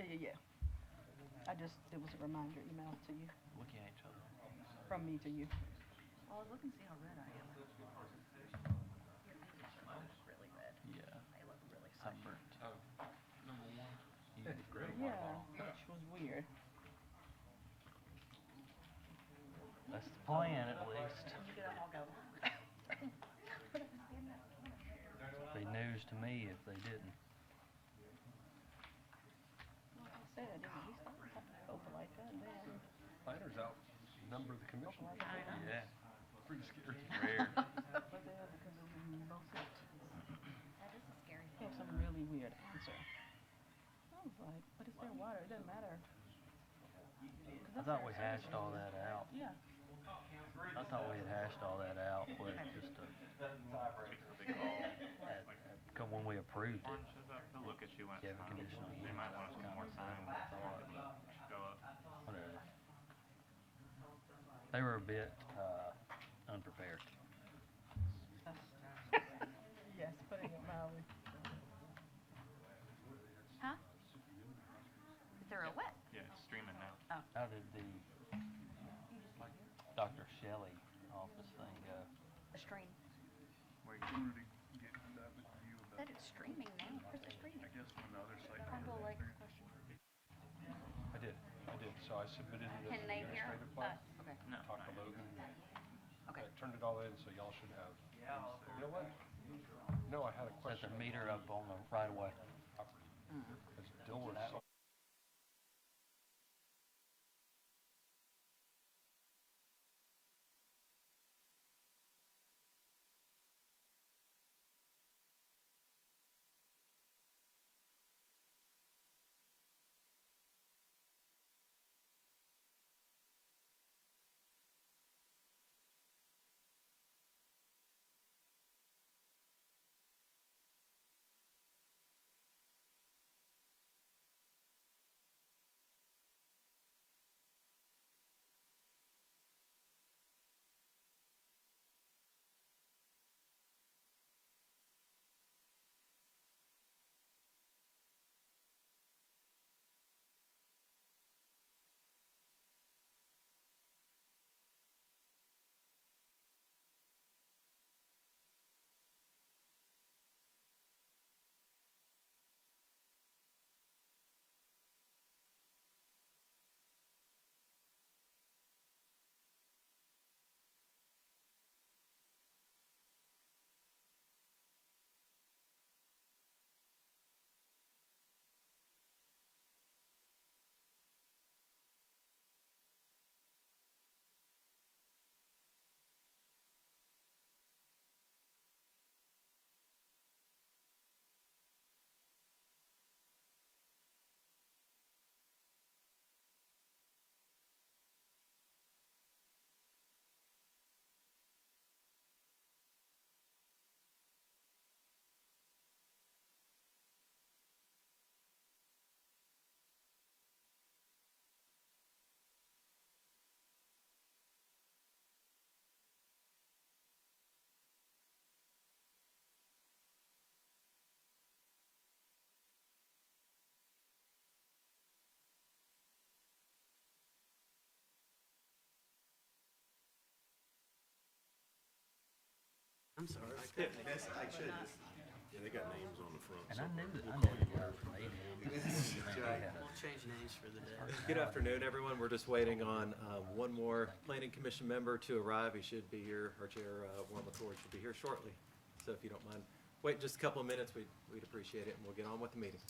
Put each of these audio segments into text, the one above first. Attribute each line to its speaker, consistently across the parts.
Speaker 1: Yeah. It was a reminder email to you,
Speaker 2: Looking at each other.
Speaker 1: from me to you.
Speaker 3: Oh, look and see how red I am. Your face is really red.
Speaker 2: Yeah.
Speaker 3: I look really
Speaker 2: Sunburnt.
Speaker 4: Oh, number one.
Speaker 1: Yeah, which was weird.
Speaker 2: That's the plan, at least.
Speaker 3: When you get up, I'll go.
Speaker 2: Be news to me if they didn't.
Speaker 1: Like I said, we started talking over like that, then.
Speaker 4: Planners outnumber the commission.
Speaker 1: Like that.
Speaker 2: Yeah.
Speaker 4: Pretty scary.
Speaker 2: Rare.
Speaker 1: But they have because of both sides.
Speaker 3: That is a scary
Speaker 1: They
Speaker 3: thing.
Speaker 1: have some really weird answer. I was like, but it's their water, it doesn't matter.
Speaker 2: I thought we hashed all that out.
Speaker 1: Yeah.
Speaker 2: I thought we had hashed all that out with just come when we approved it.
Speaker 5: They'll look at you when
Speaker 2: Yeah,
Speaker 5: it's
Speaker 2: the
Speaker 5: time.
Speaker 2: conditional
Speaker 5: They might want us
Speaker 2: use
Speaker 5: some more
Speaker 2: is
Speaker 5: time.
Speaker 2: kind of thought.
Speaker 5: Go up.
Speaker 2: Whatever. They were a bit unprepared.
Speaker 1: Yes, putting it mildly.
Speaker 3: Huh? Is there a wet?
Speaker 5: Yeah, it's streaming now.
Speaker 3: Oh.
Speaker 2: How did the Dr. Shelley office thing go?
Speaker 3: A stream.
Speaker 5: Where you already get that with you
Speaker 3: Said it's streaming now. Where's it streaming?
Speaker 5: I guess when the other site.
Speaker 3: Crumble Lake question.
Speaker 4: I did. So I submitted it as
Speaker 3: Can
Speaker 4: an
Speaker 3: they hear
Speaker 4: administrative file.
Speaker 3: Okay.
Speaker 5: No.
Speaker 4: Talked to Logan.
Speaker 3: Okay.
Speaker 4: I turned it all in, so y'all should have. You know what? No, I had a
Speaker 2: Set
Speaker 4: question.
Speaker 2: the meter up on the right away.
Speaker 4: Because Dilworth saw
Speaker 6: I'm sorry. I should. Yeah, they got names on the front.
Speaker 2: And
Speaker 6: so
Speaker 2: I knew
Speaker 6: we'll
Speaker 2: the
Speaker 6: call you
Speaker 2: guy
Speaker 6: Mark.
Speaker 2: from ADM.
Speaker 6: We'll change names for the day.
Speaker 7: Good afternoon, everyone. We're just waiting on one more Planning Commission member to arrive. He should be here, our chair, Warren LaFord, should be here shortly. So if you don't mind, wait just a couple of minutes, we'd appreciate it, and we'll get on with the meeting.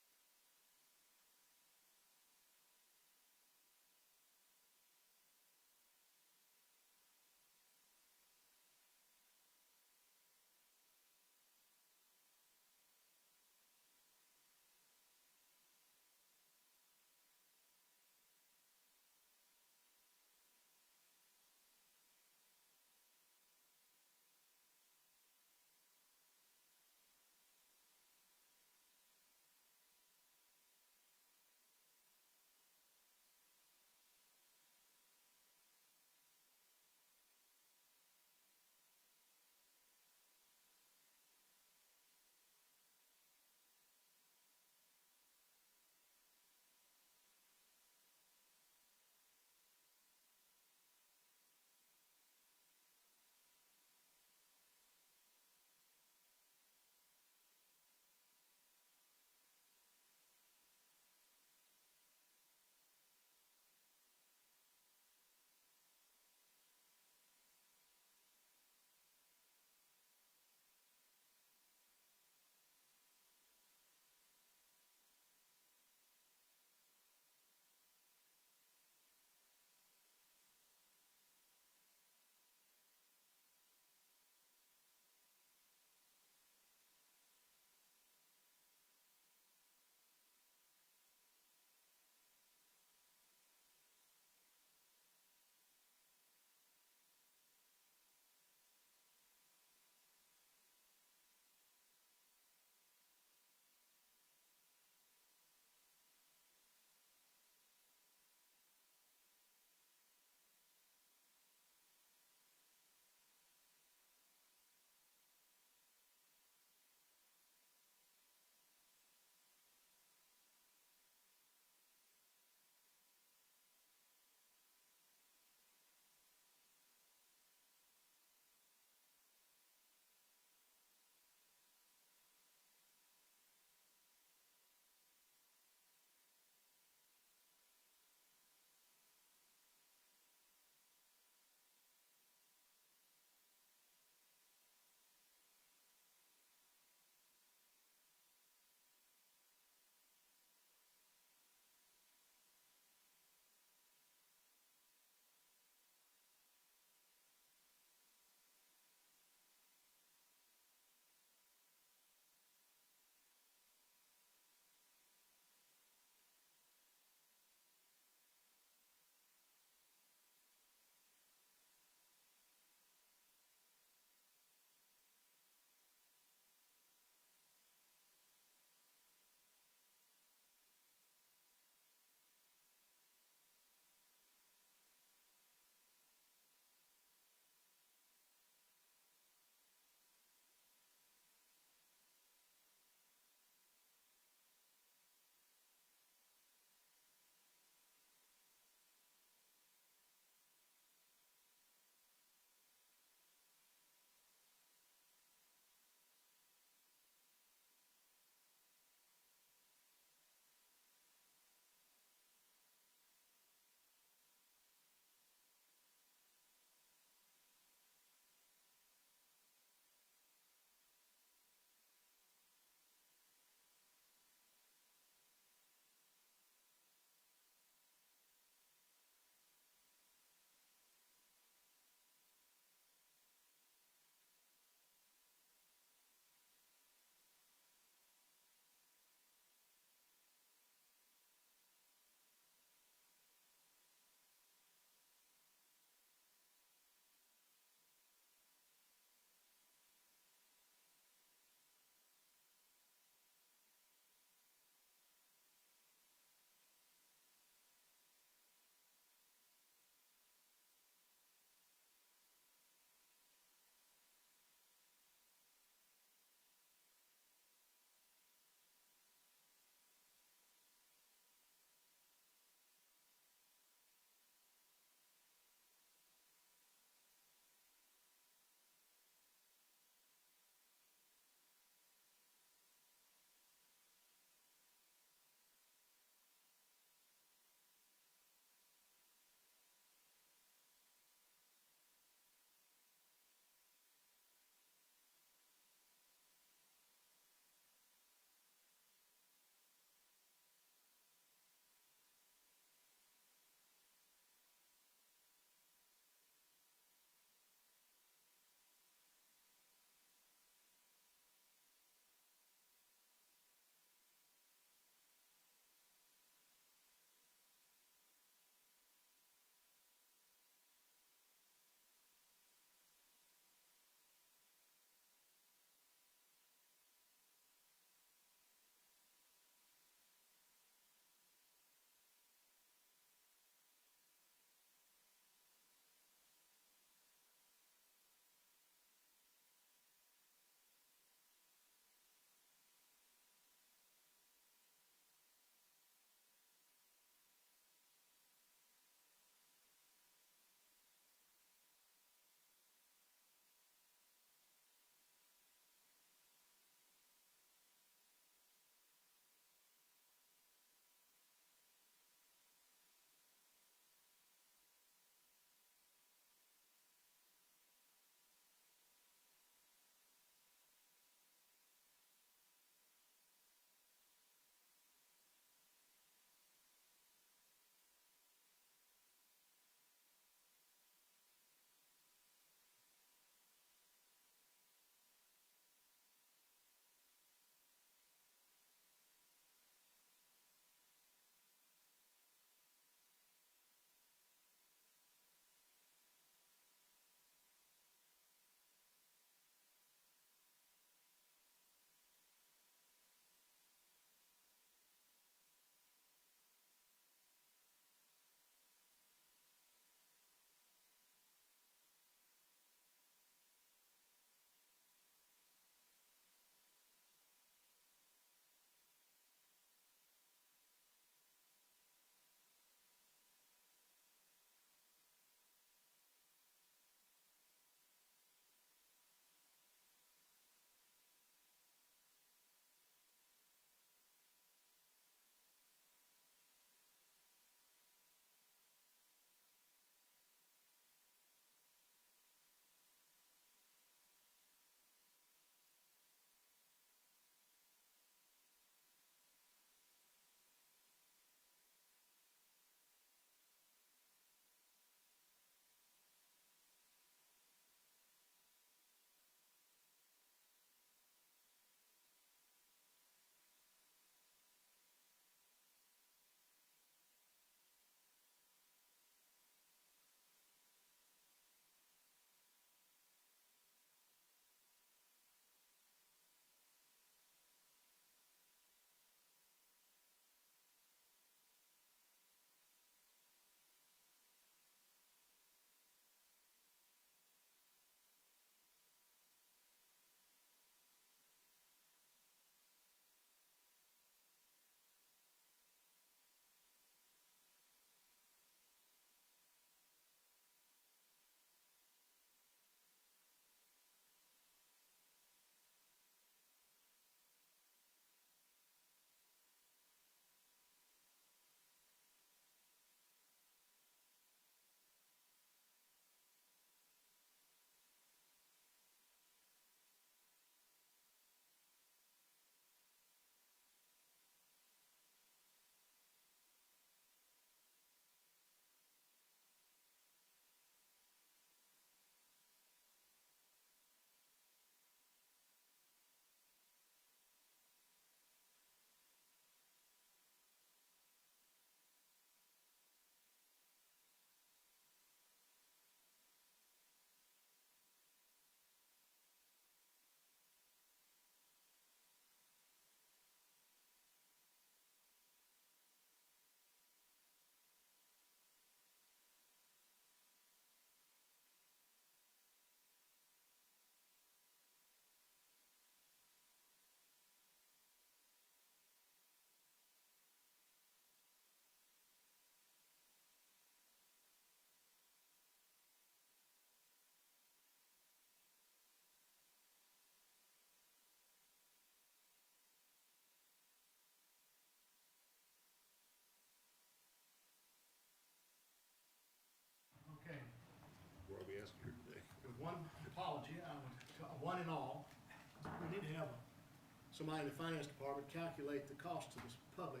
Speaker 8: somebody in the finance department calculate the cost to this public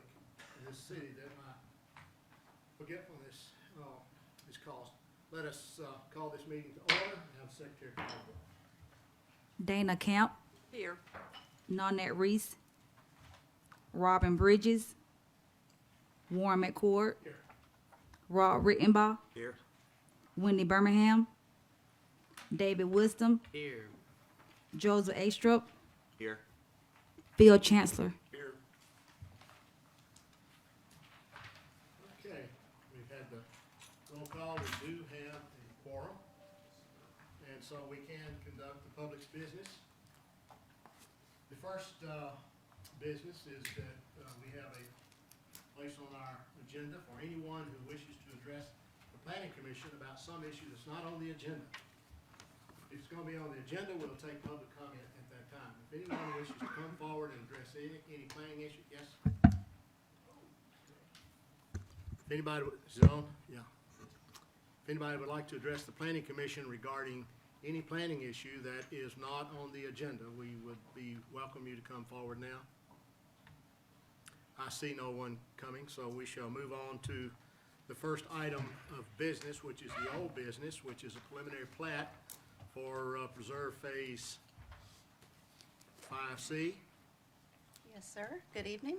Speaker 8: in this city that my forgetfulness is cost. Let us call this meeting to order and have the secretary call the roll.
Speaker 9: Dana Camp,
Speaker 3: Here.
Speaker 9: Nanette Reese, Robin Bridges, Warren McCord,
Speaker 8: Here.
Speaker 9: Rod Rittenbaugh,
Speaker 6: Here.
Speaker 9: Wendy Birmingham, David Wisdom,
Speaker 2: Here.
Speaker 9: Joseph Astrup,
Speaker 6: Here.
Speaker 9: Phil Chancellor.
Speaker 8: Here. Okay, we've had the roll call. We do have a quorum, and so we can conduct the public's business. The first business is that we have a place on our agenda for anyone who wishes to address the planning commission about some issue that's not on the agenda. If it's going to be on the agenda, we'll take public comment at that time. If anyone wishes to come forward and address any planning issue, yes? If anybody, is it on? Yeah. If anybody would like to address the planning commission regarding any planning issue that is not on the agenda, we would welcome you to come forward now. I see no one coming, so we shall move on to the first item of business, which is the old business, which is a preliminary plat for Preserve Phase 5C.
Speaker 3: Yes, sir. Good evening.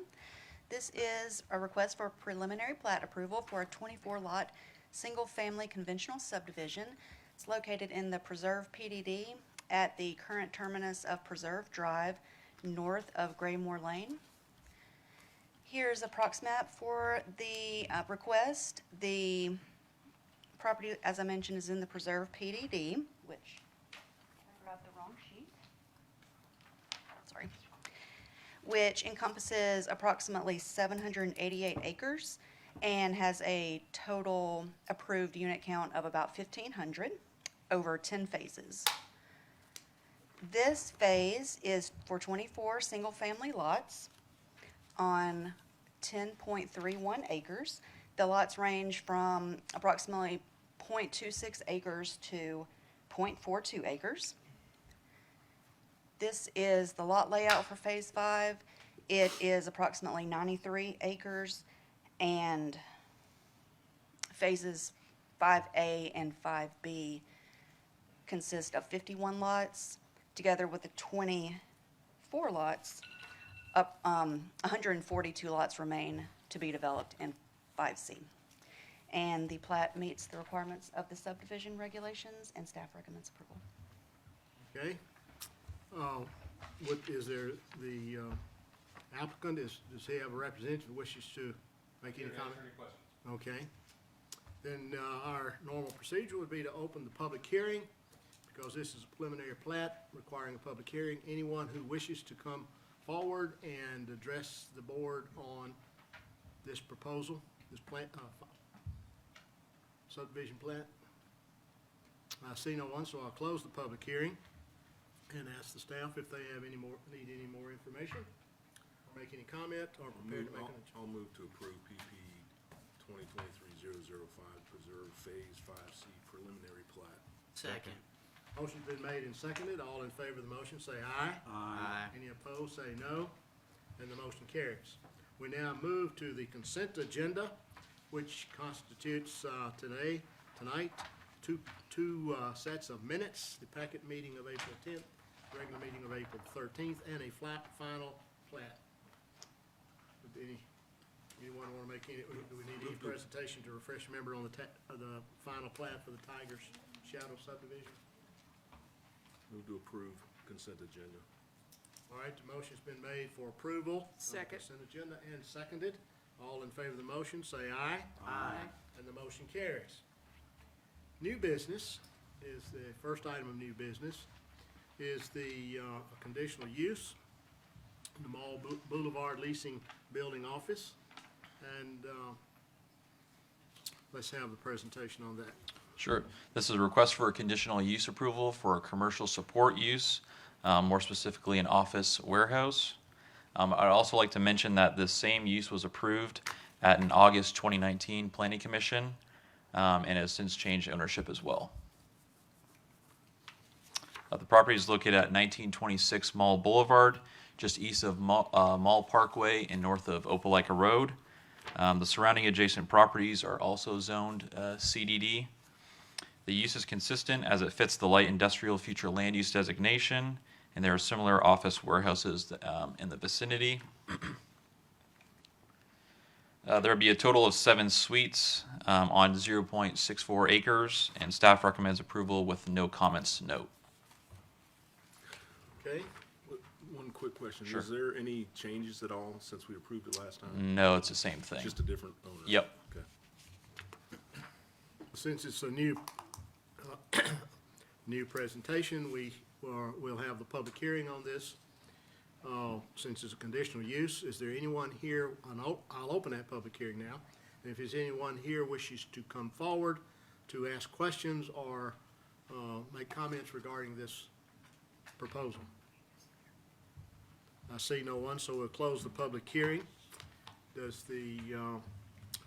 Speaker 3: This is a request for preliminary plat approval for a 24-lot, single-family conventional subdivision. It's located in the Preserve PDD at the current terminus of Preserve Drive, north of Graymore Lane. Here's a prox map for the request. The property, as I mentioned, is in the Preserve PDD, which I grabbed the wrong sheet. Sorry. Which encompasses approximately 788 acres and has a total approved unit count of about 1,500 over 10 phases. This phase is for 24 single-family lots on 10.31 acres. The lots range from approximately 0.26 acres to 0.42 acres. This is the lot layout for Phase 5. It is approximately 93 acres, and Phases 5A and 5B consist of 51 lots, together with the 24 lots. 142 lots remain to be developed in 5C. And the plat meets the requirements of the subdivision regulations, and staff recommends approval.
Speaker 8: Okay. What is there, the applicant, does he have a representative who wishes to make any comment? Okay. Then our normal procedure would be to open the public hearing, because this is a preliminary plat requiring a public hearing. Anyone who wishes to come forward and address the board on this proposal, this plat, subdivision plat? I see no one, so I'll close the public hearing and ask the staff if they have need any more information, or make any comment, or prepared to make an
Speaker 6: I'll move to approve PP 2023-005 Preserve Phase 5C preliminary plat.
Speaker 2: Second.
Speaker 8: Motion's been made and seconded. All in favor of the motion, say aye.
Speaker 2: Aye.
Speaker 8: Any opposed, say no. And the motion carries. We now move to the consent agenda, which constitutes tonight, two sets of minutes, the packet meeting of April 10th, regular meeting of April 13th, and a final plat. Would anyone want to make any, do we need any presentation to refresh the member on the final plat for the Tigers Shadow subdivision?
Speaker 6: Move to approve consent agenda.
Speaker 8: All right, the motion's been made for approval.
Speaker 3: Second.
Speaker 8: Consent agenda and seconded. All in favor of the motion, say aye.
Speaker 2: Aye.
Speaker 8: And the motion carries. New business is the first item of new business, is the conditional use, the Mall Boulevard Leasing Building Office. And let's have the presentation on that.
Speaker 10: Sure. This is a request for a conditional use approval for a commercial support use, more specifically an office warehouse. I'd also like to mention that the same use was approved at an August 2019 Planning Commission and has since changed ownership as well. The property is located at 1926 Mall Boulevard, just east of Mall Parkway and north of Opelika Road. The surrounding adjacent properties are also zoned CDD. The use is consistent as it fits the light industrial future land use designation, and there are similar office warehouses in the vicinity. There will be a total of 7 suites on 0.64 acres, and staff recommends approval with no comments to note.
Speaker 6: Okay, one quick question.
Speaker 10: Sure.
Speaker 6: Is there any changes at all since we approved it last time?
Speaker 10: No, it's the same thing.
Speaker 6: Just a different owner?
Speaker 10: Yep.
Speaker 6: Okay.
Speaker 8: Since it's a new, new presentation, we'll have the public hearing on this. Since it's a conditional use, is there anyone here, I'll open that public hearing now. And if there's anyone here wishes to come forward to ask questions or make comments regarding this proposal. I see no one, so we'll close the public hearing. Does the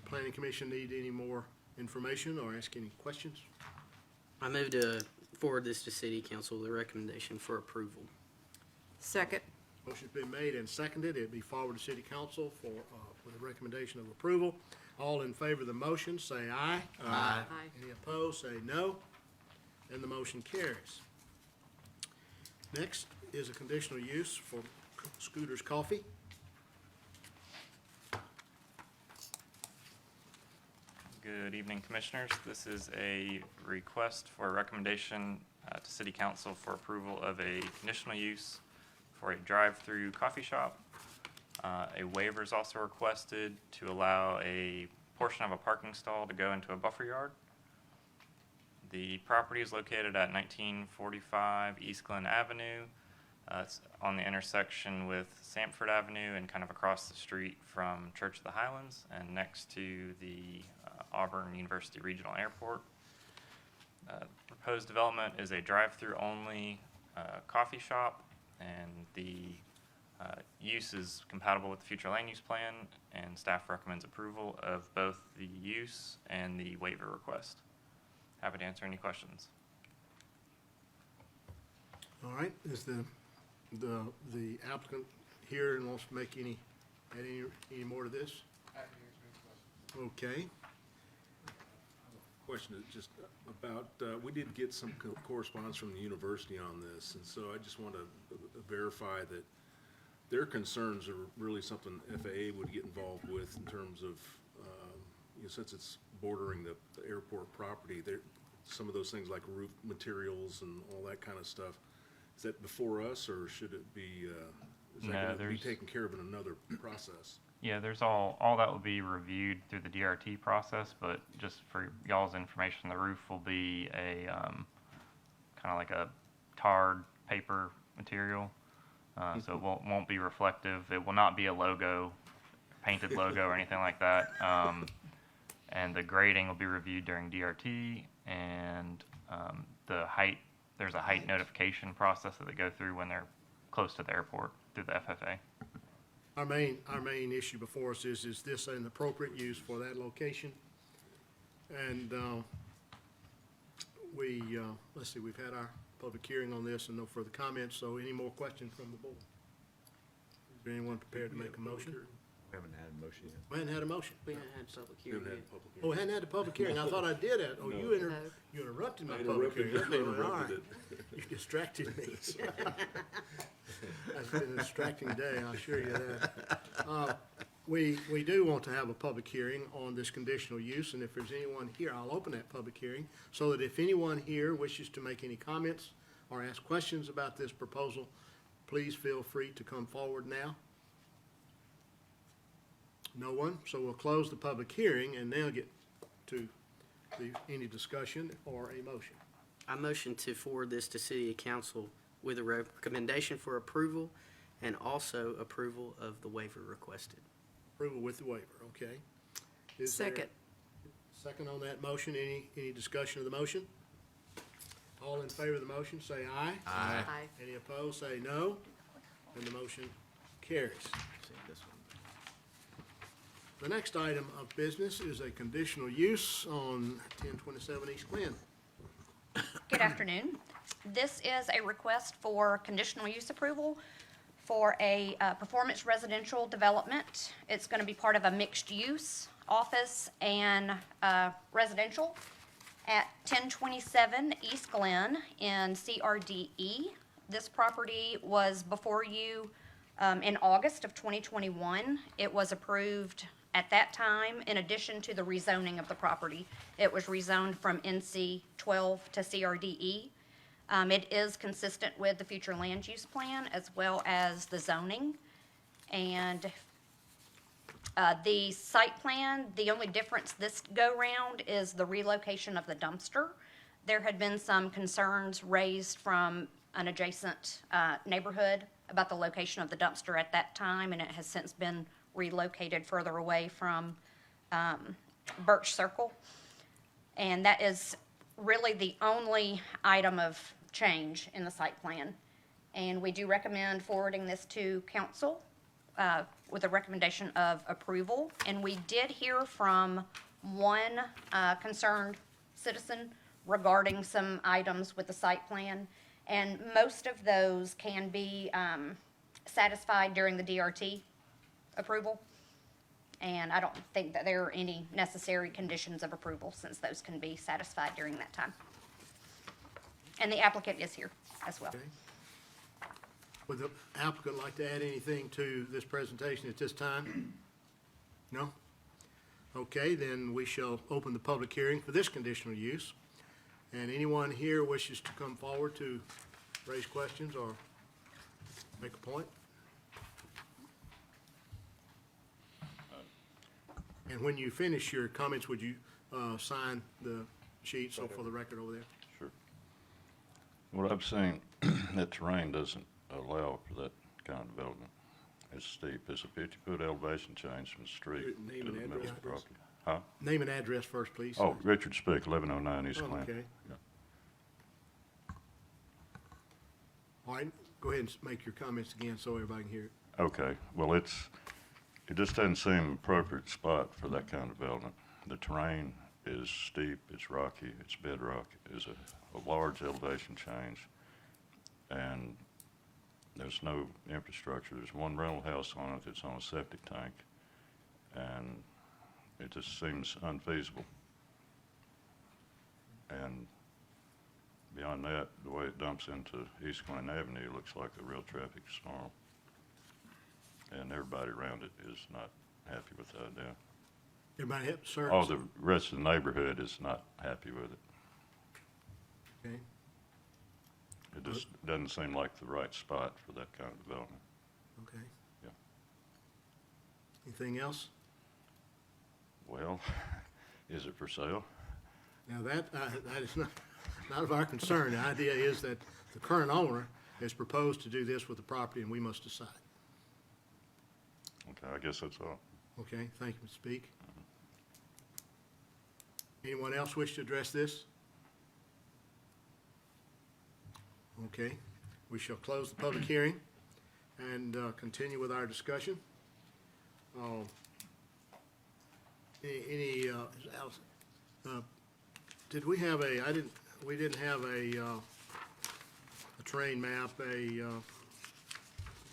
Speaker 8: Planning Commission need any more information or ask any questions?
Speaker 11: I move to forward this to City Council with a recommendation for approval.
Speaker 1: Second.
Speaker 8: Motion's been made and seconded. It'll be forwarded to City Council for, with a recommendation of approval. All in favor of the motion, say aye.
Speaker 11: Aye.
Speaker 8: Any opposed, say no. And the motion carries. Next is a conditional use for Scooter's Coffee.
Speaker 5: Good evening, Commissioners. This is a request for a recommendation to City Council for approval of a conditional use for a drive-through coffee shop. A waiver is also requested to allow a portion of a parking stall to go into a buffer yard. The property is located at 1945 East Glen Avenue. It's on the intersection with Sanford Avenue and kind of across the street from Church of the Highlands and next to the Auburn University Regional Airport. Proposed development is a drive-through only coffee shop, and the use is compatible with the future land use plan, and staff recommends approval of both the use and the waiver request. Happy to answer any questions.
Speaker 8: All right, is the applicant here and wants to make add any more to this? Okay.
Speaker 6: Question is just about, we did get some correspondence from the university on this, and so I just want to verify that their concerns are really something FAA would get involved with in terms of, since it's bordering the airport property, some of those things like roof materials and all that kind of stuff. Is that before us, or should it be, is that going to be taken care of in another process?
Speaker 5: Yeah, there's all that will be reviewed through the DRT process, but just for y'all's information, the roof will be a kind of like a tarred paper material, so it won't be reflective. It will not be a logo, painted logo or anything like that. And the grading will be reviewed during DRT, and the height, there's a height notification process that they go through when they're close to the airport through the FFA.
Speaker 8: Our main issue before us is this an appropriate use for that location? And let's see, we've had our public hearing on this and no further comments, so any more questions from the board? Is there anyone prepared to make a motion?
Speaker 4: We haven't had a motion yet.
Speaker 8: We hadn't had a motion.
Speaker 11: We haven't had public
Speaker 6: We
Speaker 11: hearing
Speaker 6: haven't had
Speaker 11: yet.
Speaker 6: a public
Speaker 8: Oh,
Speaker 6: hearing.
Speaker 8: we hadn't had the public hearing. I thought I did it. Oh,
Speaker 6: No.
Speaker 8: you interrupted my
Speaker 6: I
Speaker 8: public hearing.
Speaker 6: interrupted
Speaker 8: All right.
Speaker 6: it.
Speaker 8: You distracted me. That's been a distracting day, I assure you that. We do want to have a public hearing on this conditional use, and if there's anyone here, I'll open that public hearing, so that if anyone here wishes to make any comments or ask questions about this proposal, please feel free to come forward now. No one, so we'll close the public hearing and now get to any discussion or a motion.
Speaker 11: I motion to forward this to City Council with a recommendation for approval and also approval of the waiver requested.
Speaker 8: Approval with the waiver, okay. Is there-
Speaker 1: Second.
Speaker 8: Second on that motion, any discussion of the motion? All in favor of the motion, say aye.
Speaker 1: Aye.
Speaker 8: Any opposed, say no. And the motion carries. The next item of business is a conditional use on 1027 East Glen.
Speaker 12: Good afternoon. This is a request for conditional use approval for a performance residential development. It's going to be part of a mixed-use office and residential at 1027 East Glen in CRDE. This property was before you in August of 2021. It was approved at that time in addition to the rezoning of the property. It was rezoned from NC 12 to CRDE. It is consistent with the future land use plan as well as the zoning. And the site plan, the only difference this go-round is the relocation of the dumpster. There had been some concerns raised from an adjacent neighborhood about the location of the dumpster at that time, and it has since been relocated further away from Birch Circle. And that is really the only item of change in the site plan. And we do recommend forwarding this to council with a recommendation of approval. And we did hear from one concerned citizen regarding some items with the site plan. And most of those can be satisfied during the DRT approval. And I don't think that there are any necessary conditions of approval since those can be satisfied during that time. And the applicant is here as well.
Speaker 8: Okay. Would the applicant like to add anything to this presentation at this time? No? Okay, then we shall open the public hearing for this conditional use. And anyone here wishes to come forward to raise questions or make a point? And when you finish your comments, would you sign the sheet so for the record over there?
Speaker 13: Sure. What I'm saying, that terrain doesn't allow for that kind of development. It's steep. It's a 50-foot elevation change from the street
Speaker 6: Name
Speaker 13: to
Speaker 6: and
Speaker 13: the middle of the
Speaker 6: address,
Speaker 13: property. Huh?
Speaker 8: Name and address first, please.
Speaker 13: Oh, Richard Spick, 1109 East
Speaker 8: Oh,
Speaker 13: Glen.
Speaker 8: okay.
Speaker 13: Yeah.
Speaker 8: All right, go ahead and make your comments again so everybody can hear it.
Speaker 13: Okay, well, it just doesn't seem an appropriate spot for that kind of development. The terrain is steep, it's rocky, it's bedrock, it's a large elevation change, and there's no infrastructure. There's one rental house on it that's on a septic tank, and it just seems unfeasible. And beyond that, the way it dumps into East Glen Avenue looks like a real traffic snarl. And everybody around it is not happy with the idea.
Speaker 8: Everybody have, sir?
Speaker 13: Oh, the rest of the neighborhood is not happy with it.
Speaker 8: Okay.
Speaker 13: It just doesn't seem like the right spot for that kind of development.
Speaker 8: Okay.
Speaker 13: Yeah.
Speaker 8: Anything else?
Speaker 13: Well, is it for sale?
Speaker 8: Now that is not of our concern. The idea is that the current owner has proposed to do this with the property and we must decide.
Speaker 13: Okay, I guess that's all.
Speaker 8: Okay, thank you, Mr. Speak. Anyone else wish to address this? Okay, we shall close the public hearing and continue with our discussion. Did we have we didn't have a terrain map,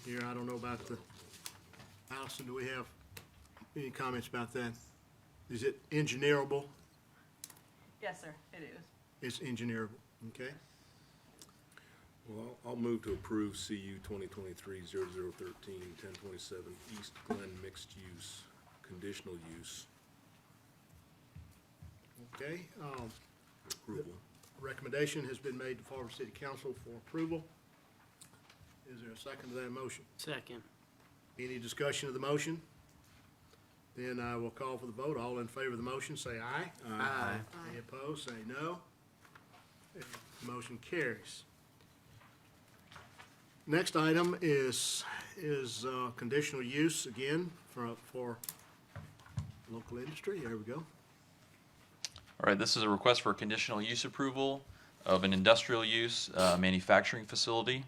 Speaker 8: here, I don't know about the, Allison, do we have any comments about that? Is it engineerable?
Speaker 1: Yes, sir, it is.
Speaker 8: It's engineerable, okay?
Speaker 6: Well, I'll move to approve CU 2023-0013, 1027 East Glen mixed use, conditional use
Speaker 8: Okay,
Speaker 6: approval.
Speaker 8: recommendation has been made to Auburn City Council for approval. Is there a second to that motion?
Speaker 11: Second.
Speaker 8: Any discussion of the motion? Then I will call for the vote. All in favor of the motion, say aye.
Speaker 11: Aye.
Speaker 8: Any opposed, say no. Motion carries. Next item is conditional use, again, for local industry. There we go.
Speaker 10: All right, this is a request for conditional use approval of an industrial use manufacturing facility.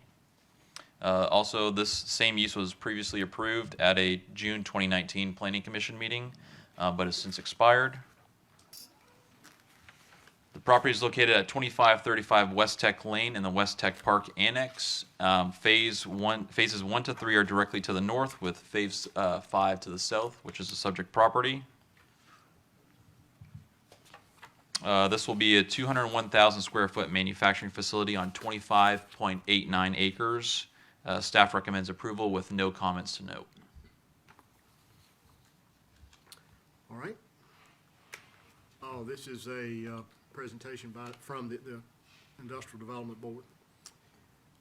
Speaker 10: Also, this same use was previously approved at a June 2019 Planning Commission meeting, but has since expired. The property is located at 2535 West Tech Lane in the West Tech Park Annex. Phases 1 to 3 are directly to the north, with phase 5 to the south, which is the subject property. This will be a 201,000 square foot manufacturing facility on 25.89 acres. Staff recommends approval with no comments to note.
Speaker 8: All right. Oh, this is a presentation from the Industrial Development Board.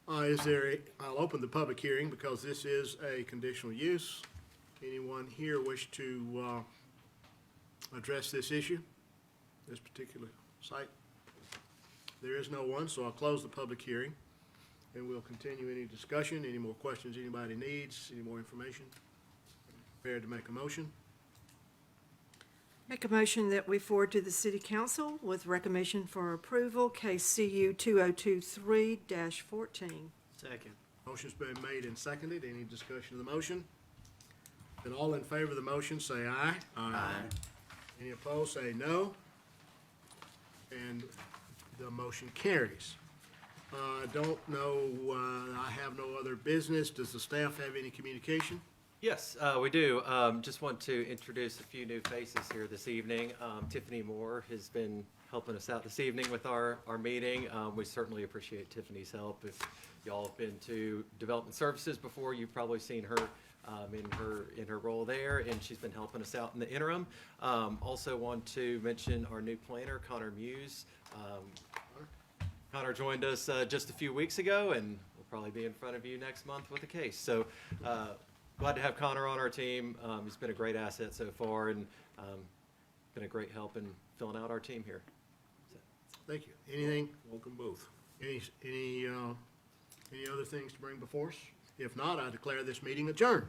Speaker 8: I'll open the public hearing because this is a conditional use. Anyone here wish to address this issue, this particular site? There is no one, so I'll close the public hearing, and we'll continue any discussion, any more questions anybody needs, any more information. Prepared to make a motion?
Speaker 14: Make a motion that we forward to the City Council with recommendation for approval, case CU 2023-14.
Speaker 11: Second.
Speaker 8: Motion's been made and seconded. Any discussion of the motion? Then all in favor of the motion, say aye. Aye. Any opposed, say no. And the motion carries. I don't know, I have no other business. Does the staff have any communication?
Speaker 7: Yes, we do. Just want to introduce a few new faces here this evening. Tiffany Moore has been helping us out this evening with our meeting. We certainly appreciate Tiffany's help. If y'all have been to Development Services before, you've probably seen her in her role there, and she's been helping us out in the interim. Also want to mention our new planner, Connor Muse. Connor joined us just a few weeks ago, and will probably be in front of you next month with a case. So glad to have Connor on our team. He's been a great asset so far, and been a great help in filling out our team here.
Speaker 8: Thank you. Anything? Welcome both. Any other things to bring before us? If not, I declare this meeting adjourned.